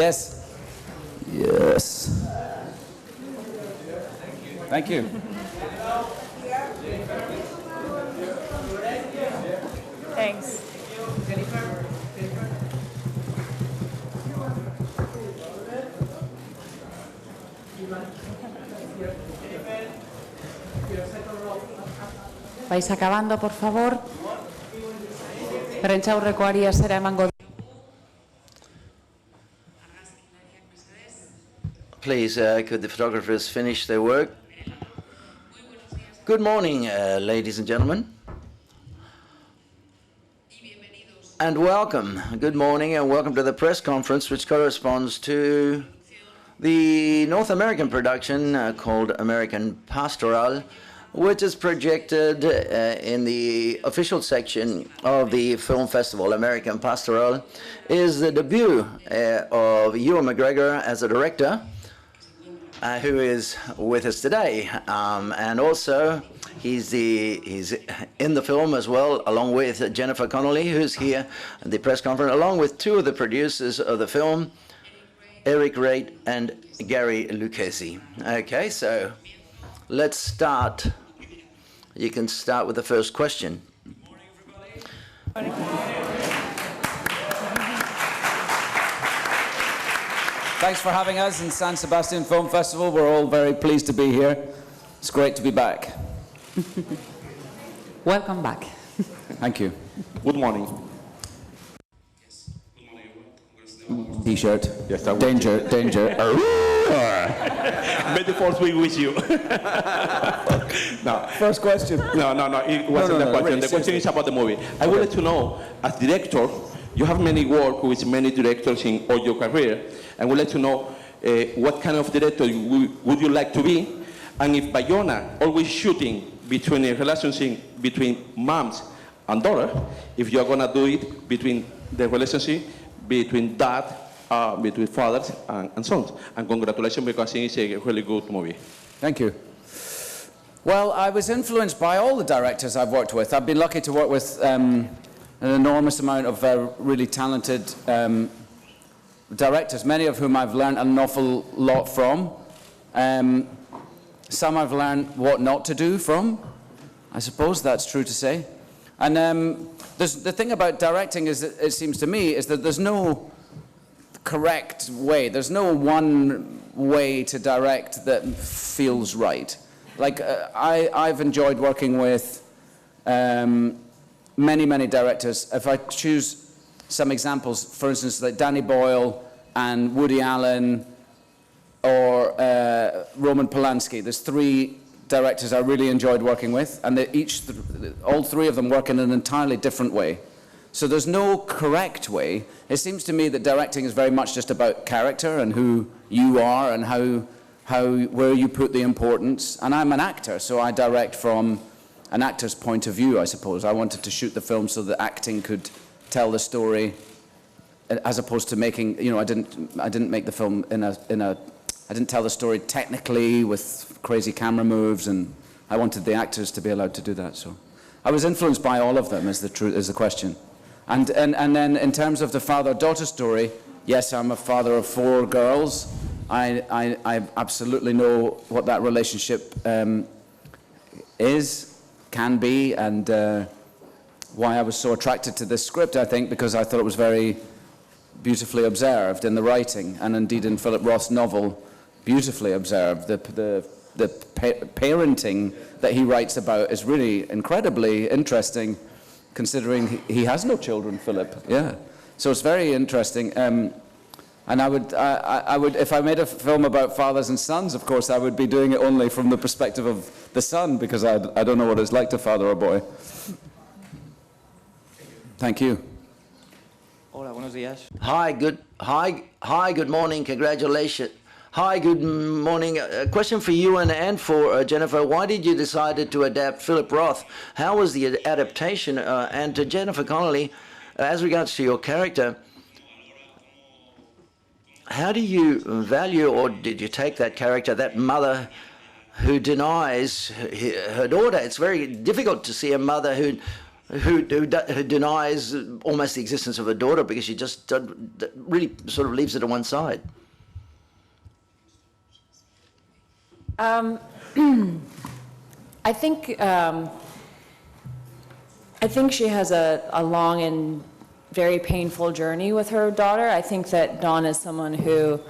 Yes. Yes. Thank you. Thanks. Vais acabando, por favor. Prentsaurrekoari zera emango. Please, could the photographers finish their work? Good morning, ladies and gentlemen. And welcome. Good morning and welcome to the press conference, which corresponds to the North American production called American Pastoral, which is projected in the official section of the film festival. American Pastoral is the debut of Ewan McGregor as a director, who is with us today, and also he's in the film as well, along with Jennifer Connelly, who's here at the press conference, along with two of the producers of the film, Eric Raitt and Gary Lucchesi. Okay, so let's start. You can start with the first question. Thanks for having us in San Sebastian Film Festival. We're all very pleased to be here. It's great to be back. Welcome back. Thank you. Good morning. T-shirt. Yes, I will. Danger, danger. May the force be with you. No. First question. No. It wasn't the question. Really, the question is about the movie. I would like to know, as director, you have many work with many directors in all your career. I would like to know what kind of director would you like to be, and if Bayona always shooting between a relationship between moms and daughter, if you're gonna do it between the relationship between dad, between fathers and sons. And congratulations, because it's a really good movie. Thank you. Well, I was influenced by all the directors I've worked with. I've been lucky to work with an enormous amount of really talented directors, many of whom I've learned an awful lot from. Some I've learned what not to do from. I suppose that's true to say. And the thing about directing is, that it seems to me, is that there's no correct way. There's no one way to direct that feels right. Like, I've enjoyed working with many directors. If I choose some examples, for instance, like Danny Boyle and Woody Allen or Roman Polanski, there's three directors I really enjoyed working with, and all three of them work in an entirely different way. So there's no correct way. It seems to me that directing is very much just about character and who you are and where you put the importance. And I'm an actor, so I direct from an actor's point of view, I suppose. I wanted to shoot the film so that acting could tell the story, as opposed to making, I didn't make the film I didn't tell the story technically with crazy camera moves, and I wanted the actors to be allowed to do that. So I was influenced by all of them, is the question. And then in terms of the father-daughter story, yes, I'm a father of 4 girls. I absolutely know what that relationship can be, and why I was so attracted to this script, I think, because I thought it was very beautifully observed in the writing, and indeed in Philip Roth's novel, beautifully observed. The parenting that he writes about is really incredibly interesting, considering he has no children, Philip. Yeah, so it's very interesting. And I would, if I made a film about fathers and sons, of course, I would be doing it only from the perspective of the son, because I don't know what it's like to father a boy. Thank you. Hola, buenos días. Hi, good morning, congratulations. Hi, good morning. A question for you and for Jennifer. Why did you decide to adapt Philip Roth? How was the adaptation? And to Jennifer Connelly, as regards to your character, how do you value, or did you take that character, that mother who denies her daughter? It's very difficult to see a mother who denies almost the existence of a daughter because she just really sort of leaves it to one side. I think she has a long and very painful journey with her daughter. I think that Dawn is someone who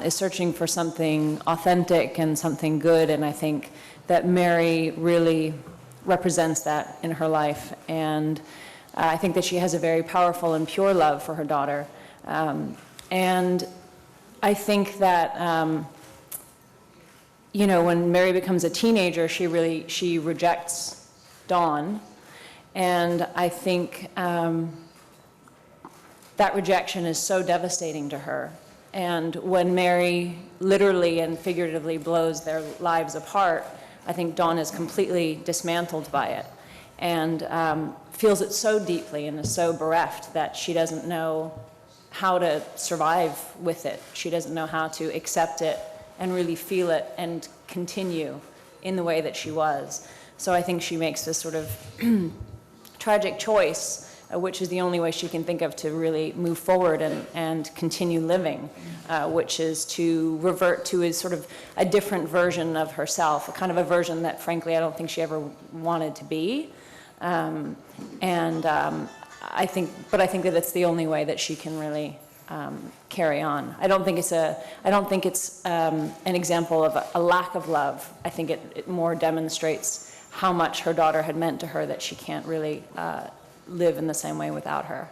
is searching for something authentic and something good, and I think that Mary really represents that in her life. And I think that she has a very powerful and pure love for her daughter. And I think that, you know, when Mary becomes a teenager, she rejects Dawn. And I think that rejection is so devastating to her. And when Mary literally and figuratively blows their lives apart, I think Dawn is completely dismantled by it and feels it so deeply and is so bereft that she doesn't know how to survive with it. She doesn't know how to accept it and really feel it and continue in the way that she was. So I think she makes this sort of tragic choice, which is the only way she can think of to really move forward and continue living, which is to revert to a sort of a different version of herself, a kind of a version that, frankly, I don't think she ever wanted to be. I think that it's the only way that she can really carry on. I don't think it's an example of a lack of love. I think it more demonstrates how much her daughter had meant to her, that she can't really live in the same way without her.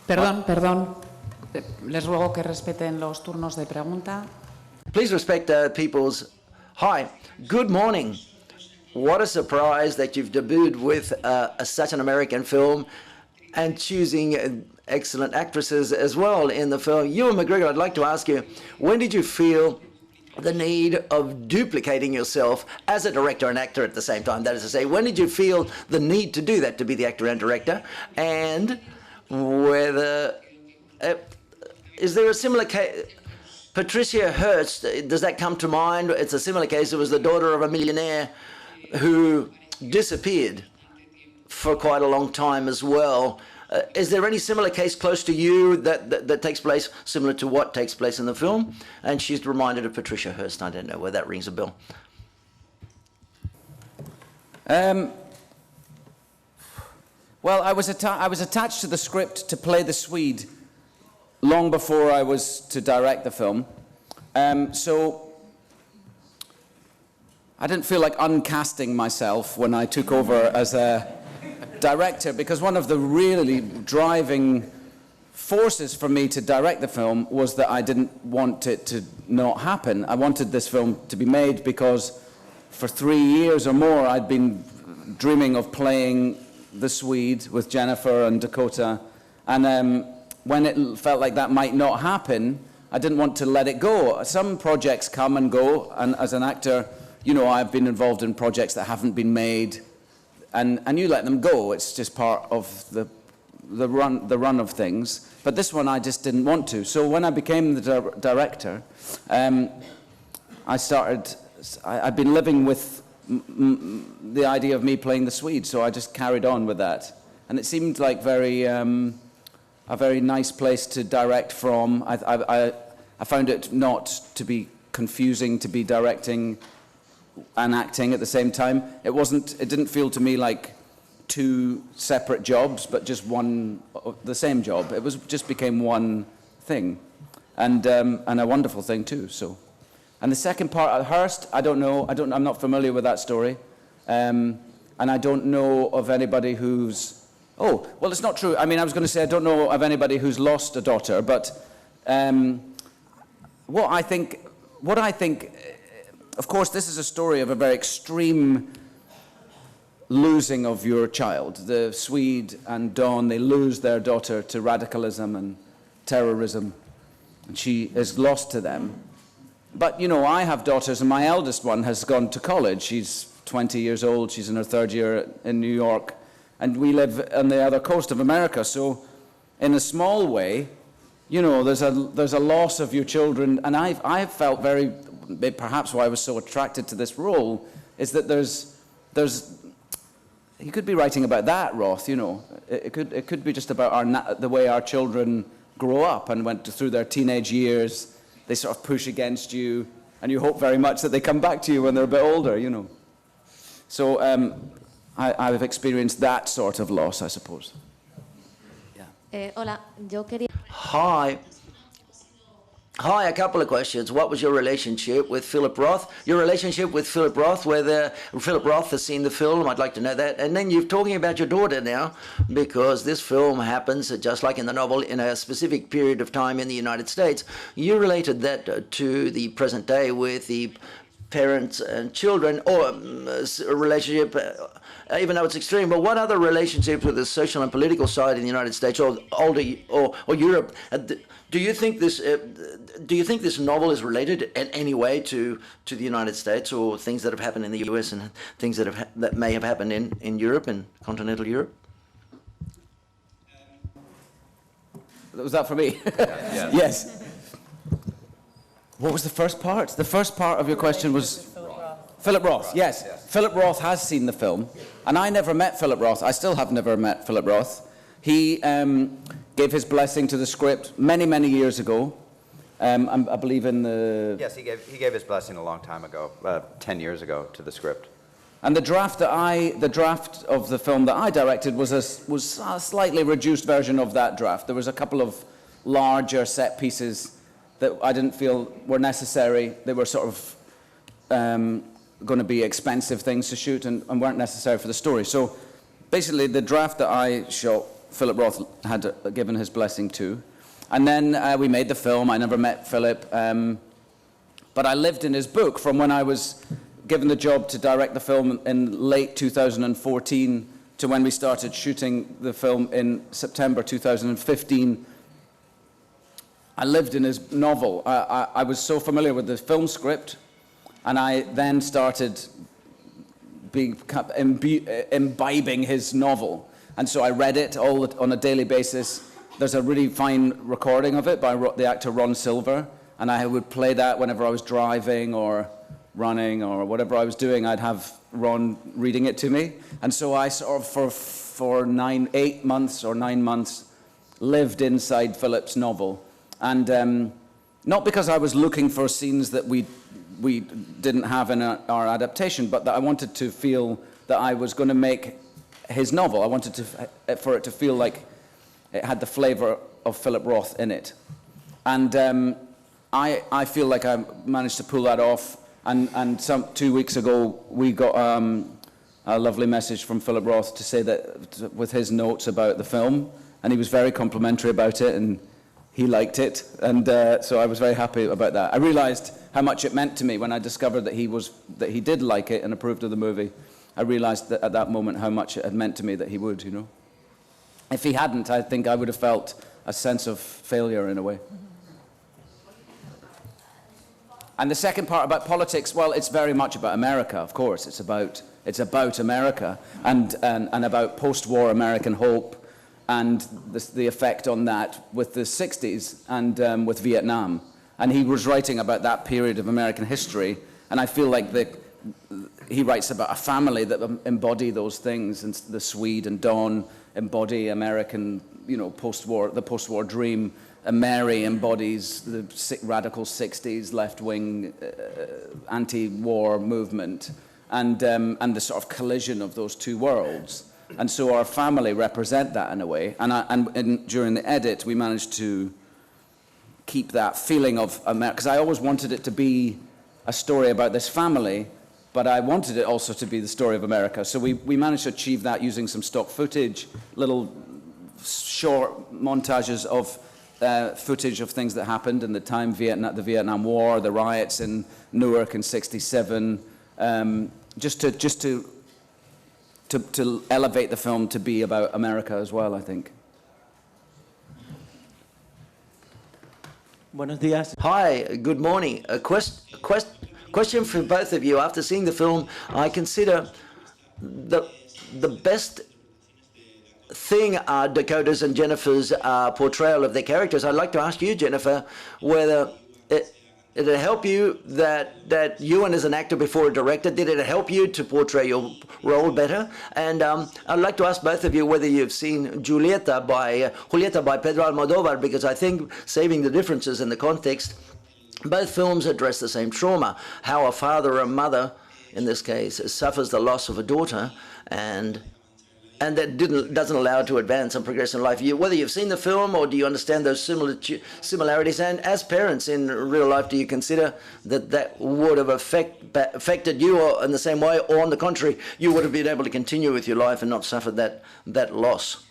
Perdón. Les ruego que respeten los turnos de pregunta. Please respect people's... Hi, good morning. What a surprise that you've debuted with such an American film and choosing excellent actresses as well in the film. Ewan McGregor, I'd like to ask you, when did you feel the need of duplicating yourself as a director and actor at the same time? That is to say, when did you feel the need to do that, to be the actor and director? And whether... is there a similar case... Patricia Hearst, does that come to mind? It's a similar case. It was the daughter of a millionaire who disappeared for quite a long time as well. Is there any similar case close to you that takes place similar to what takes place in the film? And she's reminded of Patricia Hearst. I don't know whether that rings a bell. Well, I was attached to the script to play the Swede long before I was to direct the film. So I didn't feel like uncasting myself when I took over as a director, because one of the really driving forces for me to direct the film was that I didn't want it to not happen. I wanted this film to be made because for 3 years or more I'd been dreaming of playing the Swede with Jennifer and Dakota, and when it felt like that might not happen, I didn't want to let it go. Some projects come and go, and as an actor, you know, I've been involved in projects that haven't been made, and you let them go. It's just part of the run of things. But this one I just didn't want to. So when I became the director, I'd been living with the idea of me playing the Swede, so I just carried on with that. And it seemed like a very nice place to direct from. I found it not to be confusing to be directing and acting at the same time. It didn't feel to me like two separate jobs, but just the same job. It just became one thing, and a wonderful thing too. So, and the second part, Hearst, I don't know. I'm not familiar with that story, and I don't know of anybody who's. Oh, well, it's not true. I mean, I was going to say I don't know of anybody who's lost a daughter, but what I think, of course, this is a story of a very extreme losing of your child. The Swede and Dawn, they lose their daughter to radicalism and terrorism, and she is lost to them. But, you know, I have daughters, and my eldest one has gone to college. She's 20 years old. She's in her third year in New York, and we live on the other coast of America. So, in a small way, you know, there's a loss of your children, and I've felt very, perhaps why I was so attracted to this role, is that there's you could be writing about that, Roth, you know. It could be just about the way our children grow up and went through their teenage years. They sort of push against you, and you hope very much that they come back to you when they're a bit older, you know. So I've experienced that sort of loss, I suppose. Hola, yo quería... Hi. Hi, a couple of questions. What was your relationship with Philip Roth? Your relationship with Philip Roth, whether Philip Roth has seen the film, I'd like to know that. And then you're talking about your daughter now, because this film happens, just like in the novel, in a specific period of time in the United States. You related that to the present day with the parents and children, or a relationship, even though it's extreme, but what other relationships with the social and political side in the United States or Europe? Do you think this novel is related in any way to the United States, or things that have happened in the US and things that may have happened in Europe and continental Europe? Was that for me? Yeah. Yes. What was the first part? The first part of your question was... Philip Roth, yes. Philip Roth has seen the film, and I never met Philip Roth. I still have never met Philip Roth. He gave his blessing to the script many, many years ago. I believe in the... Yes, he gave his blessing a long time ago, 10 years ago, to the script. And the draft of the film that I directed was a slightly reduced version of that draft. There was a couple of larger set pieces that I didn't feel were necessary. They were sort of going to be expensive things to shoot and weren't necessary for the story. So basically the draft that I shot, Philip Roth had given his blessing to. And then we made the film. I never met Philip, but I lived in his book from when I was given the job to direct the film in late 2014 to when we started shooting the film in September 2015. I lived in his novel. I was so familiar with the film script, and I then started imbibing his novel. And so I read it on a daily basis. There's a really fine recording of it by the actor Ron Silver, and I would play that whenever I was driving or running or whatever I was doing. I'd have Ron reading it to me. And so I sort of, for 8 months or 9 months, lived inside Philip's novel. And not because I was looking for scenes that we didn't have in our adaptation, but that I wanted to feel that I was going to make his novel. I wanted for it to feel like it had the flavor of Philip Roth in it. And I feel like I managed to pull that off. And 2 weeks ago, we got a lovely message from Philip Roth to say that with his notes about the film, and he was very complimentary about it, and he liked it, and so I was very happy about that. I realized how much it meant to me when I discovered that he did like it and approved of the movie. I realized that at that moment how much it had meant to me that he would, you know. If he hadn't, I think I would have felt a sense of failure in a way. And the second part about politics, well, it's very much about America, of course. It's about America and about post-war American hope and the effect on that with the 60s and with Vietnam. And he was writing about that period of American history, and I feel like he writes about a family that embody those things, and the Swede and Don embody American, you know, the post-war dream. And Mary embodies the radical 60s left-wing anti-war movement, and the sort of collision of those two worlds. And so our family represent that in a way. And during the edit, we managed to keep that feeling of America, because I always wanted it to be a story about this family, but I wanted it also to be the story of America. So we managed to achieve that using some stock footage, little short montages of footage of things that happened in the time, the Vietnam War, the riots in Newark in '67, just to elevate the film to be about America as well, I think. Buenos días. Hi, good morning. A question for both of you. After seeing the film, I consider the best thing are Dakota's and Jennifer's portrayal of their characters. I'd like to ask you, Jennifer, whether Did it help you that Ewan is an actor before a director? Did it help you to portray your role better? And I'd like to ask both of you whether you've seen Julieta by Pedro Almodóvar, because I think, saving the differences in the context, both films address the same trauma, how a father or mother, in this case, suffers the loss of a daughter, and that doesn't allow it to advance and progress in life. Whether you've seen the film or do you understand those similarities, and as parents in real life, do you consider that would have affected you or in the same way, or on the contrary, you would have been able to continue with your life and not suffered that loss?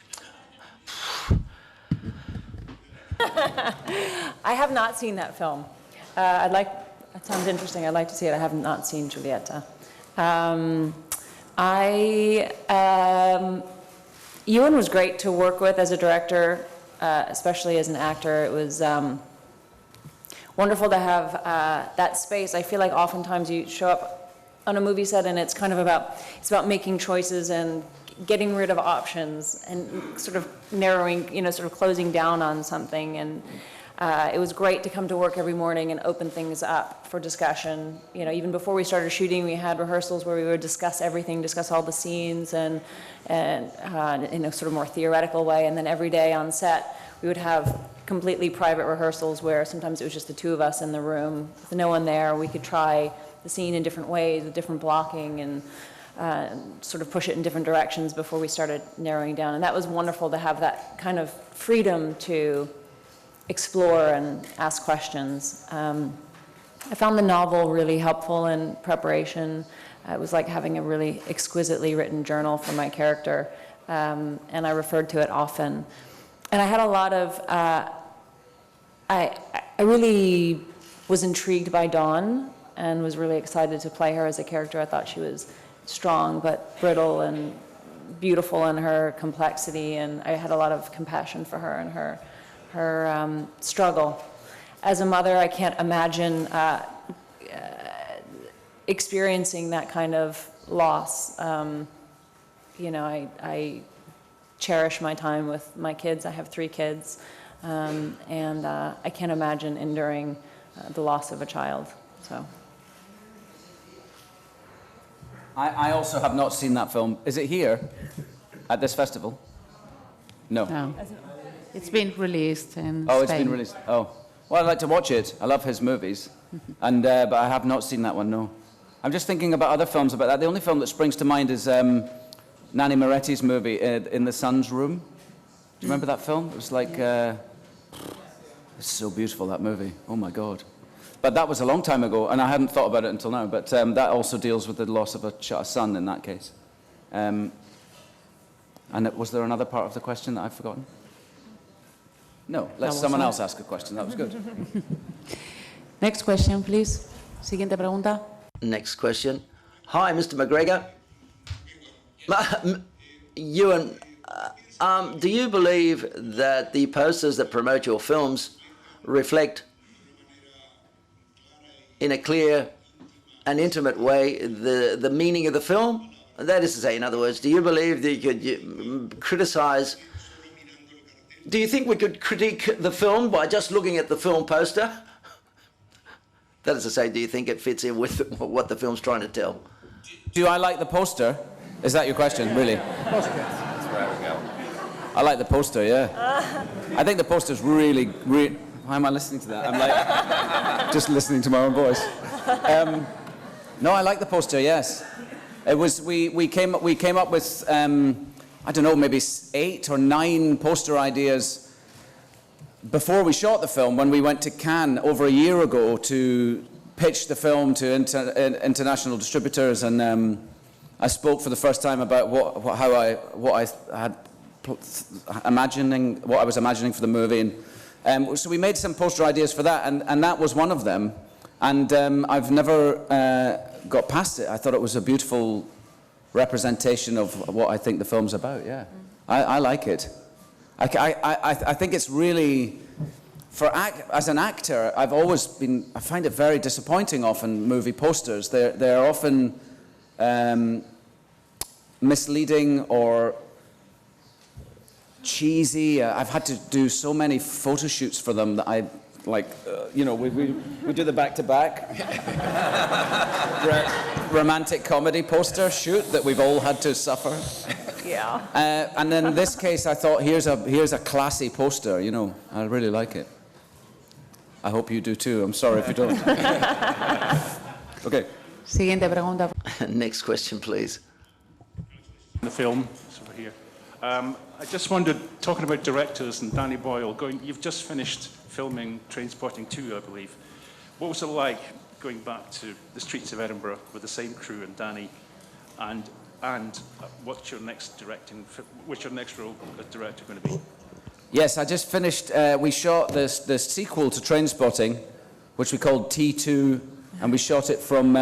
I have not seen that film. That sounds interesting. I'd like to see it. I have not seen Julieta. Ewan was great to work with as a director, especially as an actor. It was wonderful to have that space. I feel like oftentimes you show up on a movie set and it's kind of about making choices and getting rid of options and sort of narrowing, sort of closing down on something. And it was great to come to work every morning and open things up for discussion. Even before we started shooting, we had rehearsals where we would discuss everything, discuss all the scenes, and in a sort of more theoretical way. And then every day on set, we would have completely private rehearsals where sometimes it was just the two of us in the room, with no one there. We could try the scene in different ways, with different blocking, and sort of push it in different directions before we started narrowing down. And that was wonderful to have that kind of freedom to explore and ask questions. I found the novel really helpful in preparation. It was like having a really exquisitely written journal for my character, and I referred to it often. And I had a lot of, I really was intrigued by Dawn and was really excited to play her as a character. I thought she was strong but brittle and beautiful in her complexity, and I had a lot of compassion for her and her struggle. As a mother, I can't imagine experiencing that kind of loss. I cherish my time with my kids. I have 3 kids, and I can't imagine enduring the loss of a child. So. I also have not seen that film. Is it here at this festival? No. No. It's been released in Oh, Spain. it's been released. Oh, well, I'd like to watch it. I love his movies, and but I have not seen that one. No, I'm just thinking about other films about that. The only film that springs to mind is Nanni Moretti's movie In the Sun's Room. Do you remember that film? It was like it's so beautiful, that movie. Oh my God! But that was a long time ago, and I hadn't thought about it until now. But that also deals with the loss of a son in that case. And was there another part of the question that I've forgotten? No, let someone else ask a question. That was good. Next question, please. Siguiente pregunta. Next question. Hi, Mr. McGregor. Ewan, do you believe that the posters that promote your films reflect in a clear and intimate way the meaning of the film? That is to say, in other words, do you believe that you could criticize? Do you think we could critique the film by just looking at the film poster? That is to say, do you think it fits in with what the film's trying to tell? Do I like the poster? Is that your question, really? That's where I would go. I like the poster, yeah. I think the poster's really... Why am I listening to that? I'm like, just listening to my own voice. No, I like the poster, yes. It was, we came up with, I don't know, maybe 8 or 9 poster ideas before we shot the film, when we went to Cannes over a year ago to pitch the film to international distributors, and I spoke for the first time about what I was imagining for the movie, and so we made some poster ideas for that, and that was one of them, and I've never got past it. I thought it was a beautiful representation of what I think the film's about. Yeah, I like it. I think it's really, as an actor, I find it very disappointing often, movie posters. They're often misleading or cheesy. I've had to do so many photo shoots for them that I like, we do the back-to-back romantic comedy poster shoot that we've all had to suffer. Yeah. And in this case, I thought, here's a classy poster, I really like it. I hope you do too. I'm sorry if you don't. Okay. Siguiente pregunta. Next question, please. The film, it's over here. I just wondered, talking about directors and Danny Boyle, you've just finished filming Trainspotting 2, I believe. What was it like going back to the streets of Edinburgh with the same crew and Danny? And what's your next role as director going to be? Yes, I just finished, we shot the sequel to Trainspotting, which we called T2, and we shot it from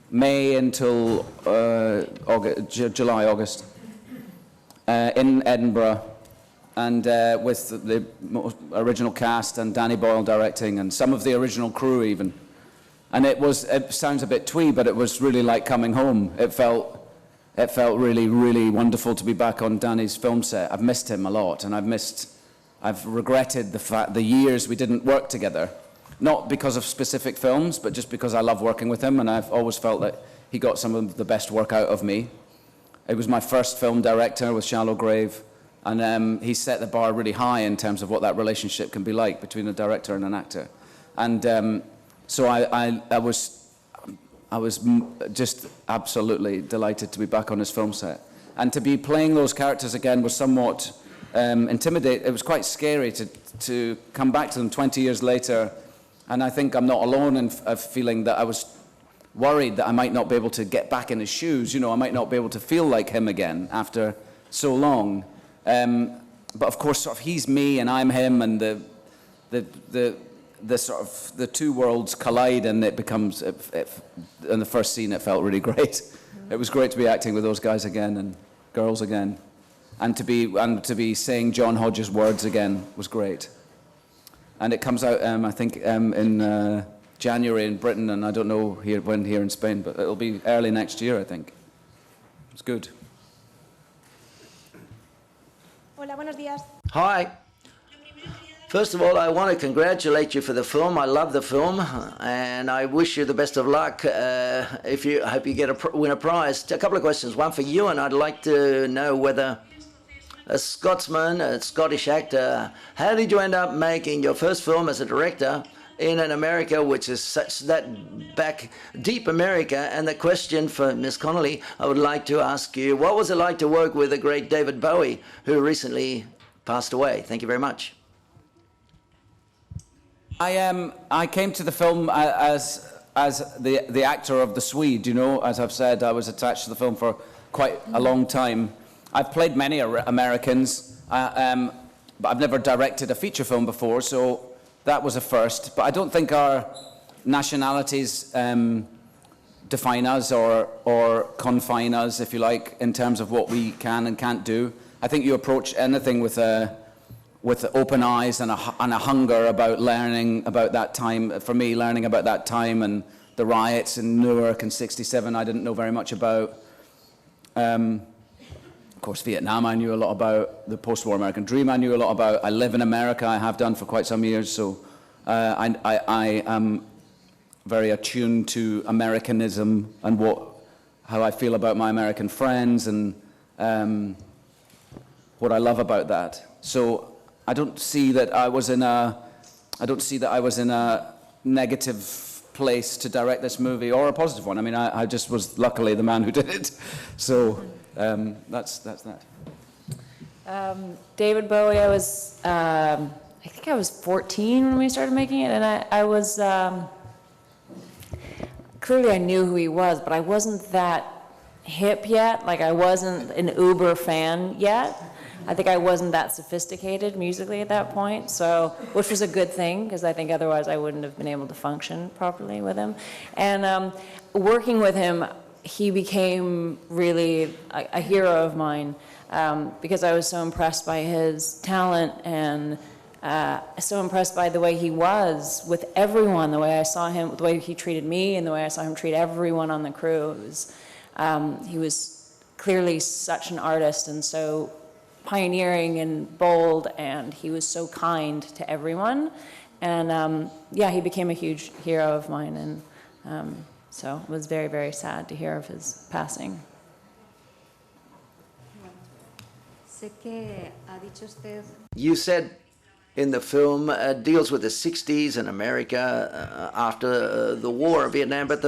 May until July, August, in Edinburgh, and with the original cast and Danny Boyle directing, and some of the original crew even. And it sounds a bit twee, but it was really like coming home. It felt really, really wonderful to be back on Danny's film set. I've missed him a lot, and I've regretted the years we didn't work together. Not because of specific films, but just because I love working with him, and I've always felt that he got some of the best work out of me. It was my first film director with Shallow Grave, and he set the bar really high in terms of what that relationship can be like between a director and an actor. And so I was just absolutely delighted to be back on his film set. And to be playing those characters again was somewhat intimidating. It was quite scary to come back to them 20 years later. And I think I'm not alone in feeling that I was worried that I might not be able to get back in his shoes. I might not be able to feel like him again after so long. But of course, sort of, he's me and I'm him, and the sort of the two worlds collide, and it becomes. In the first scene, it felt really great. It was great to be acting with those guys again and girls again, and to be saying John Hodges' words again was great. And it comes out, I think, in January in Britain, and I don't know when here in Spain, but it'll be early next year, I think. It's good. Hola, buenos días. Hi. First of all, I want to congratulate you for the film. I love the film, and I wish you the best of luck. I hope you win a prize. A couple of questions. One for you, and I'd like to know whether a Scotsman, a Scottish actor, how did you end up making your first film as a director in an America which is that back deep America? And the question for Ms. Connolly, I would like to ask you, what was it like to work with the great David Bowie, who recently passed away? Thank you very much. I came to the film as the actor of the Swede. As I've said, I was attached to the film for quite a long time. I've played many Americans, but I've never directed a feature film before, so that was a first. But I don't think our nationalities define us or confine us, if you like, in terms of what we can and can't do. I think you approach anything with open eyes and a hunger about learning about that time. For me, learning about that time and the riots in Newark in '67, I didn't know very much about. Of course, Vietnam I knew a lot about. The post-war American dream I knew a lot about. I live in America, I have done for quite some years, so I am very attuned to Americanism and how I feel about my American friends and what I love about that. So I don't see that I was in a negative place to direct this movie, or a positive one. I mean, I just was luckily the man who did it. So that's that. David Bowie, I think I was 14 when we started making it, and I was, clearly I knew who he was, but I wasn't that hip yet. Like, I wasn't an uber fan yet. I think I wasn't that sophisticated musically at that point, which was a good thing, because I think otherwise I wouldn't have been able to function properly with him. And working with him, he became really a hero of mine, because I was so impressed by his talent and so impressed by the way he was with everyone, the way I saw him, the way he treated me, and the way I saw him treat everyone on the crew. He was clearly such an artist and so pioneering and bold, and he was so kind to everyone And yeah, he became a huge hero of mine, and so it was very, very sad to hear of his passing. Sé que ha dicho usted You said in the film deals with the 60s in America after the war of Vietnam, but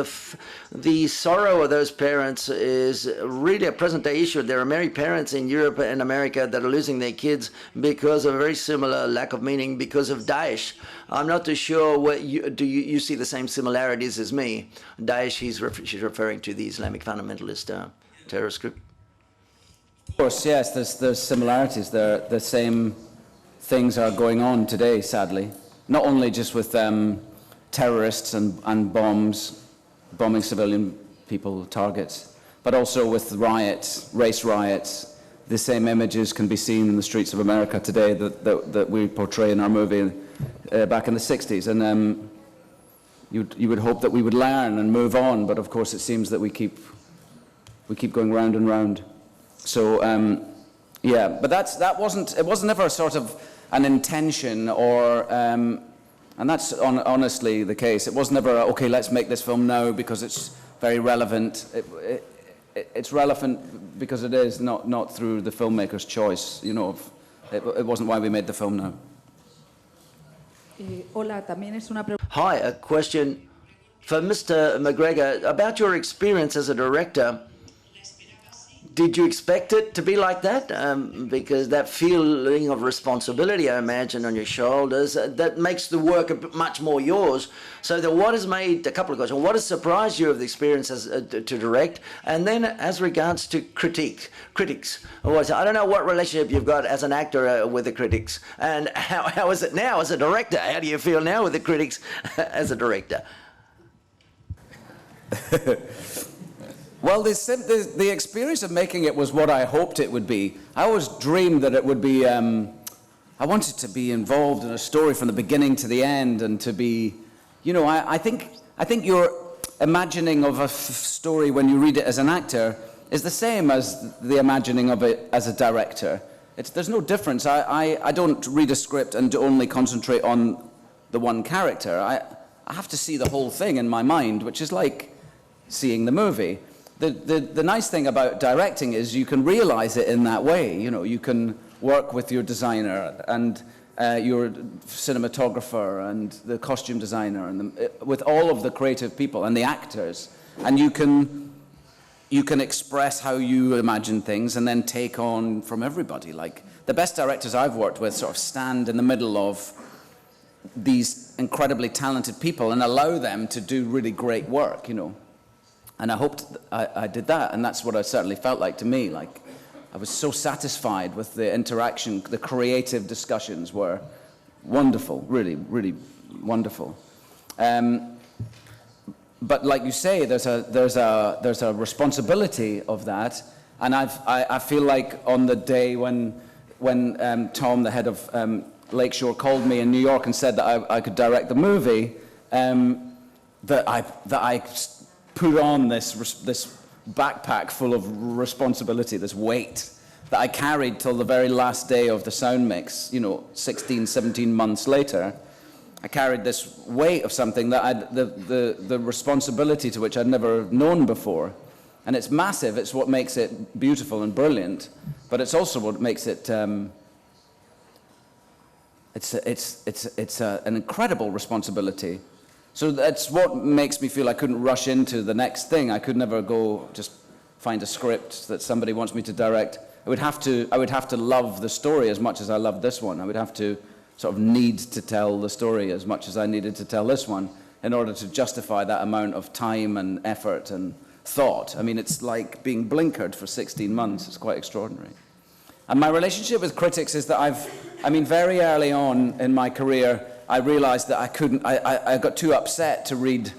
the sorrow of those parents is really a present-day issue. There are many parents in Europe and America that are losing their kids because of a very similar lack of meaning because of Daesh. I'm not too sure what you see the same similarities as me. Daesh, she's referring to the Islamic fundamentalist terrorist group. Of course, yes, there's similarities. The same things are going on today, sadly. Not only just with terrorists and bombing civilian people, targets, but also with riots, race riots. The same images can be seen in the streets of America today that we portray in our movie back in the 60s. And you would hope that we would learn and move on, but of course it seems that we keep going round and round. So yeah, but it wasn't ever a sort of an intention, or and that's honestly the case. It was never okay, let's make this film now because it's very relevant. It's relevant because it is, not through the filmmaker's choice. You know, it wasn't why we made the film now. Hola, también es una pregunta. Hi, a question for Mr. McGregor about your experience as a director. Did you expect it to be like that? Because that feeling of responsibility, I imagine, on your shoulders, that makes the work much more yours. So what has made, a couple of questions, what has surprised you of the experience to direct? And then as regards to critics, I don't know what relationship you've got as an actor with the critics, and how is it now as a director? How do you feel now with the critics as a director? Well, the experience of making it was what I hoped it would be. I always dreamed that it would be, I wanted to be involved in a story from the beginning to the end, and to be, you know, I think your imagining of a story when you read it as an actor is the same as the imagining of it as a director. There's no difference. I don't read a script and only concentrate on the one character. I have to see the whole thing in my mind, which is like seeing the movie. The nice thing about directing is you can realize it in that way. You know, you can work with your designer and your cinematographer and the costume designer and with all of the creative people and the actors, and you can express how you imagine things and then take on from everybody. Like the best directors I've worked with sort of stand in the middle of these incredibly talented people and allow them to do really great work, you know. And I hoped I did that, and that's what I certainly felt like to me. Like, I was so satisfied with the interaction. The creative discussions were wonderful, really, really wonderful. But like you say, there's a responsibility of that, and I feel like on the day when Tom, the head of Lakeshore, called me in New York and said that I could direct the movie, that I put on this backpack full of responsibility, this weight that I carried till the very last day of the sound mix, you know, 16, 17 months later. I carried this weight of something that the responsibility to which I'd never known before. And it's massive. It's what makes it beautiful and brilliant, but it's also what makes it it's an incredible responsibility. So that's what makes me feel I couldn't rush into the next thing. I could never go just find a script that somebody wants me to direct. I would have to love the story as much as I loved this one. I would have to sort of need to tell the story as much as I needed to tell this one in order to justify that amount of time and effort and thought. I mean, it's like being blinkered for 16 months. It's quite extraordinary. And my relationship with critics is that very early on in my career, I realized that I got too upset to read.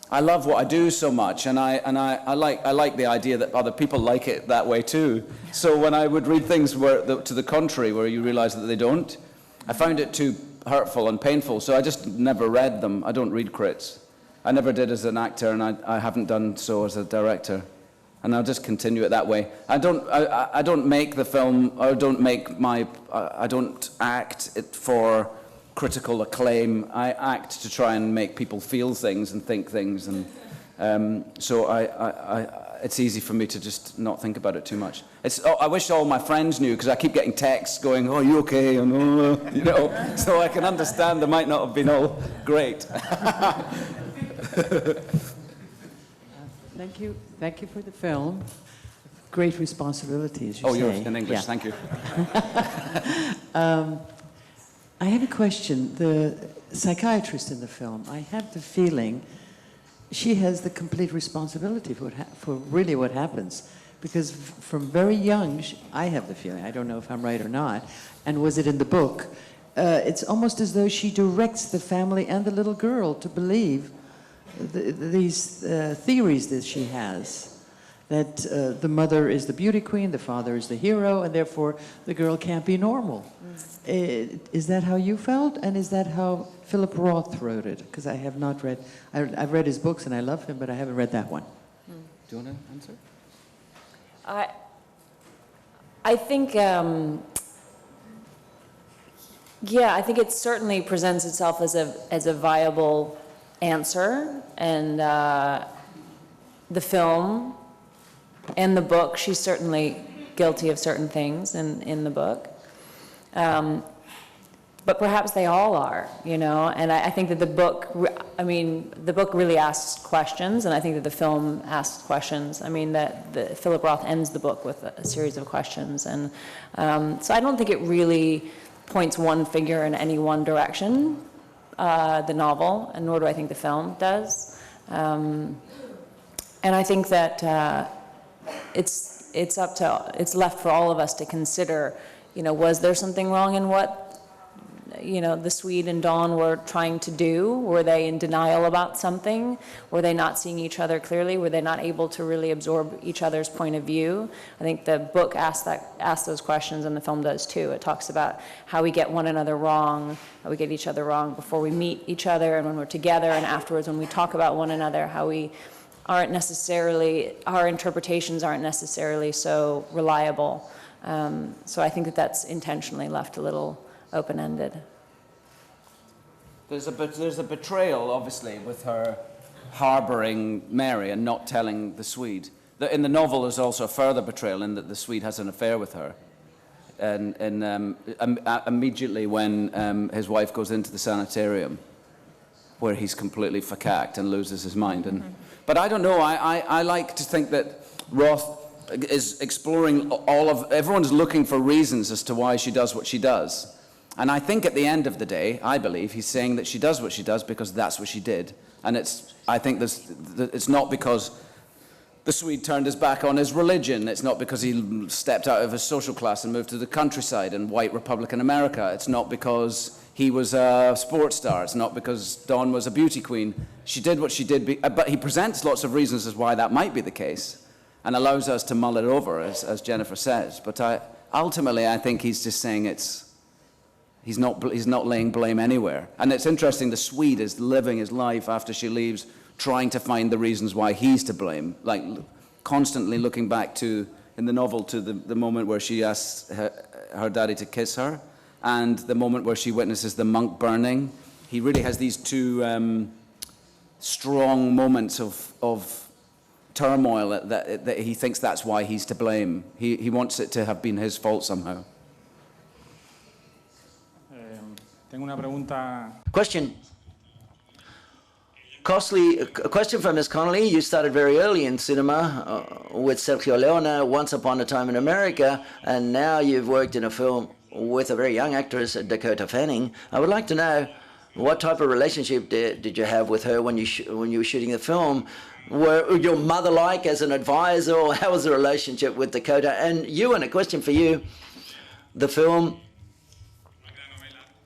I love what I do so much, and I like the idea that other people like it that way too. So when I would read things to the contrary, where you realize that they don't, I found it too hurtful and painful, so I just never read them. I don't read crits. I never did as an actor, and I haven't done so as a director. And I'll just continue it that way. I don't make the film, I don't act it for critical acclaim. I act to try and make people feel things and think things, and so it's easy for me to just not think about it too much. I wish all my friends knew, because I keep getting texts going, "Oh, you okay?" And you know, so I can understand they might not have been all great. Thank you for the film. Great responsibility, as you say. Oh, you're in English. Yeah. Thank you. I have a question. The psychiatrist in the film, I have the feeling she has the complete responsibility for really what happens. Because from very young, I have the feeling, I don't know if I'm right or not, and was it in the book, it's almost as though she directs the family and the little girl to believe these theories that she has. That the mother is the beauty queen, the father is the hero, and therefore the girl can't be normal. Is that how you felt? And is that how Philip Roth wrote it? Because I have not read, I've read his books and I love him, but I haven't read that one. Do you want to answer? I think, I think it certainly presents itself as a viable answer, and the film and the book, she's certainly guilty of certain things in the book. But perhaps they all are, you know, and I think that the book really asks questions, and I think that the film asks questions. I mean, that Philip Roth ends the book with a series of questions, and so I don't think it really points one figure in any one direction, the novel, and nor do I think the film does. And I think that it's left for all of us to consider, you know, was there something wrong in what, you know, the Swede and Dawn were trying to do? Were they in denial about something? Were they not seeing each other clearly? Were they not able to really absorb each other's point of view? I think the book asks those questions, and the film does too. It talks about how we get one another wrong, how we get each other wrong before we meet each other, and when we're together, and afterwards when we talk about one another, how we aren't necessarily, our interpretations aren't necessarily so reliable. So I think that that's intentionally left a little open-ended. There's a betrayal, obviously, with her harboring Mary and not telling the Swede. In the novel, there's also a further betrayal in that the Swede has an affair with her. And immediately when his wife goes into the sanitarium, where he's completely fakaked and loses his mind. But I don't know, I like to think that Roth is exploring everyone's looking for reasons as to why she does what she does. And I think at the end of the day, I believe, he's saying that she does what she does because that's what she did. And I think it's not because the Swede turned his back on his religion. It's not because he stepped out of his social class and moved to the countryside in white Republican America. It's not because he was a sports star. It's not because Dawn was a beauty queen. She did what she did, but he presents lots of reasons as why that might be the case and allows us to mull it over, as Jennifer says. But ultimately, I think he's just saying he's not laying blame anywhere. And it's interesting, the Swede is living his life after she leaves, trying to find the reasons why he's to blame, like constantly looking back to, in the novel, to the moment where she asks her daddy to kiss her, and the moment where she witnesses the monk burning. He really has these two strong moments of turmoil that he thinks that's why he's to blame. He wants it to have been his fault somehow. Tengo una pregunta. Question. A question from Ms. Connolly. You started very early in cinema with Sergio Leone, Once Upon a Time in America, and now you've worked in a film with a very young actress, Dakota Fanning. I would like to know, what type of relationship did you have with her when you were shooting the film? Were your mother like as an advisor, or how was the relationship with Dakota? And a question for you. The film,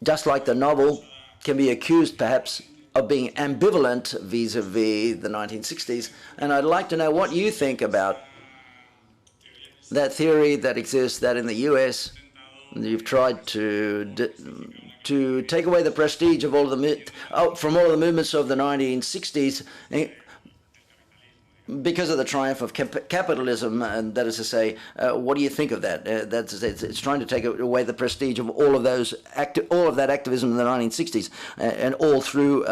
just like the novel, can be accused perhaps of being ambivalent vis-a-vis the 1960s. And I'd like to know what you think about that theory that exists, that in the US, you've tried to take away the prestige of from all of the movements of the 1960s because of the triumph of capitalism, and that is to say, what do you think of that? It's trying to take away the prestige of all of that activism in the 1960s, and all through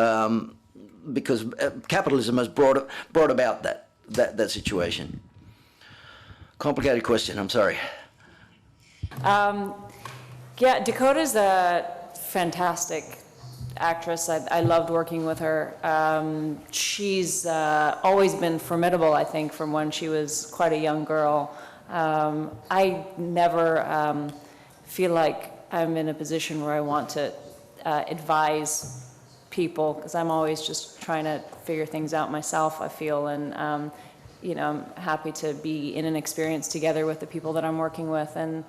because capitalism has brought about that situation. Complicated question. I'm sorry. Yeah, Dakota's a fantastic actress. I loved working with her. She's always been formidable, I think, from when she was quite a young girl. I never feel like I'm in a position where I want to advise people, because I'm always just trying to figure things out myself, I feel, and you know, I'm happy to be in an experience together with the people that I'm working with, and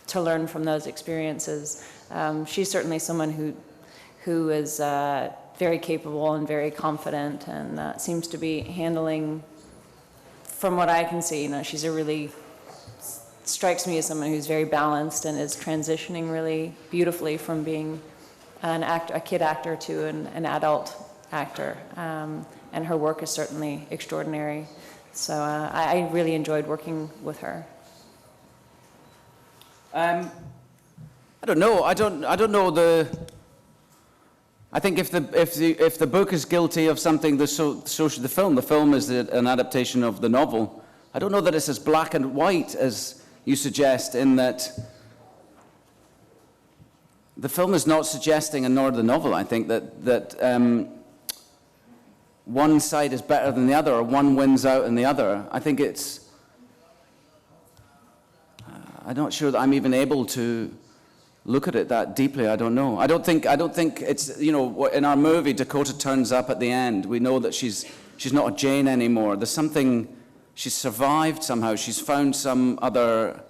to learn from those experiences. She's certainly someone who is very capable and very confident, and seems to be handling, from what I can see, you know, she's strikes me as someone who's very balanced and is transitioning really beautifully from being a kid actor to an adult actor. And her work is certainly extraordinary. So I really enjoyed working with her. I don't know. I don't know I think if the book is guilty of something, so should the film. The film is an adaptation of the novel. I don't know that it's as black and white as you suggest, in that the film is not suggesting, and nor the novel, I think, that one side is better than the other, or one wins out and the other. I think I'm not sure that I'm even able to look at it that deeply. I don't know. I don't think it's, you know, in our movie, Dakota turns up at the end. We know that she's not a Jane anymore. There's something, she's survived somehow. She's found some other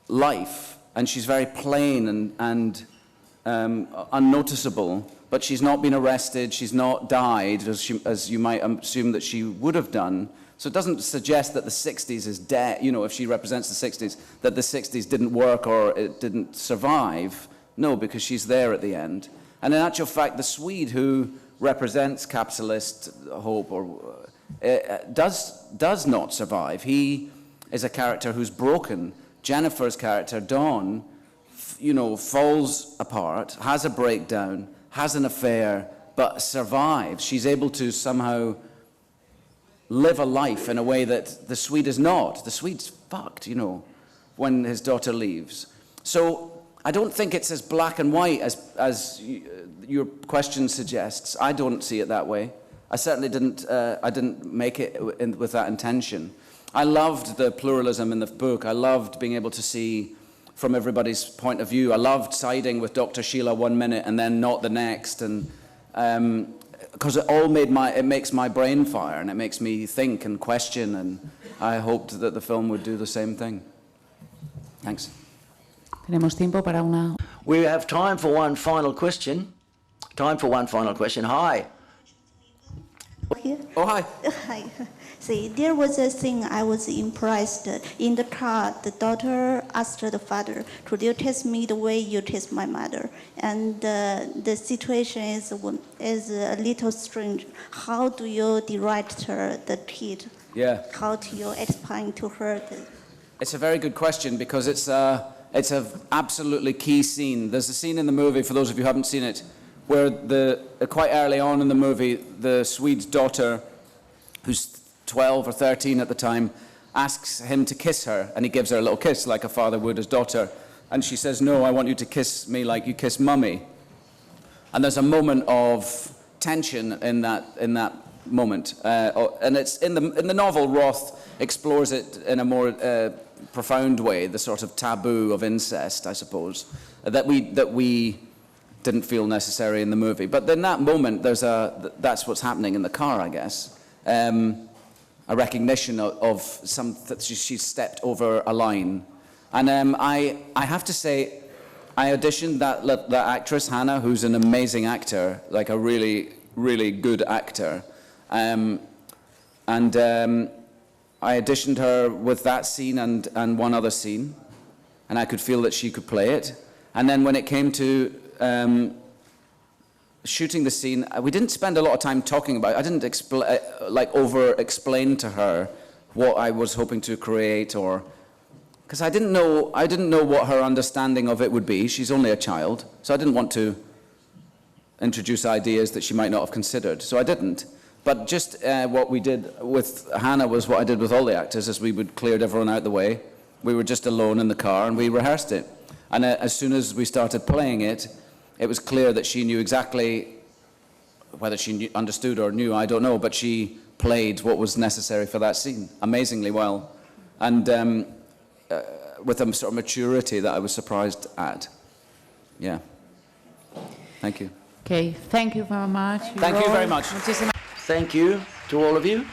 life, and she's very plain and unnoticeable. But she's not been arrested, she's not died, as you might assume that she would have done. So it doesn't suggest that the 60s is dead, you know, if she represents the 60s, that the 60s didn't work or it didn't survive. No, because she's there at the end. And in actual fact, the Swede who represents capitalist hope does not survive. He is a character who's broken. Jennifer's character, Dawn, you know, falls apart, has a breakdown, has an affair, but survives. She's able to somehow live a life in a way that the Swede is not. The Swede's fucked, you know, when his daughter leaves. So I don't think it's as black and white as your question suggests. I don't see it that way. I certainly didn't make it with that intention. I loved the pluralism in the book. I loved being able to see from everybody's point of view. I loved siding with Dr. Sheila 1 minute and then not the next, and because it makes my brain fire, and it makes me think and question, and I hoped that the film would do the same thing. Thanks. Tenemos tiempo para una. We have time for one final question. Hi. Oh, hi. Hi. See, there was a thing I was impressed. In the car, the daughter asked the father, "Could you test me the way you test my mother?" And the situation is a little strange. How do you direct the kid? Yeah. How do you explain to her? It's a very good question, because it's an absolutely key scene. There's a scene in the movie, for those of you who haven't seen it, where quite early on in the movie, the Swede's daughter, who's 12 or 13 at the time, asks him to kiss her, and he gives her a little kiss like a father would his daughter, and she says, "No, I want you to kiss me like you kiss mummy." And there's a moment of tension in that moment, and it's in the novel. Roth explores it in a more profound way, the sort of taboo of incest, I suppose, that we didn't feel necessary in the movie. But in that moment, that's what's happening in the car, I guess. A recognition of that she's stepped over a line. And I have to say, I auditioned that actress, Hannah, who's an amazing actor, like a really, really good actor. I auditioned her with that scene and one other scene, and I could feel that she could play it. And then when it came to shooting the scene, we didn't spend a lot of time talking about it. I didn't over-explain to her what I was hoping to create, or because I didn't know what her understanding of it would be. She's only a child, so I didn't want to introduce ideas that she might not have considered. So I didn't. But just what we did with Hannah was what I did with all the actors, as we would cleared everyone out the way. We were just alone in the car and we rehearsed it. And as soon as we started playing it, it was clear that she knew exactly, whether she understood or knew, I don't know, but she played what was necessary for that scene amazingly well. And with a sort of maturity that I was surprised at. Yeah. Thank you. Okay, thank you very much. Thank you very much. Muchísimas Thank you to all of you.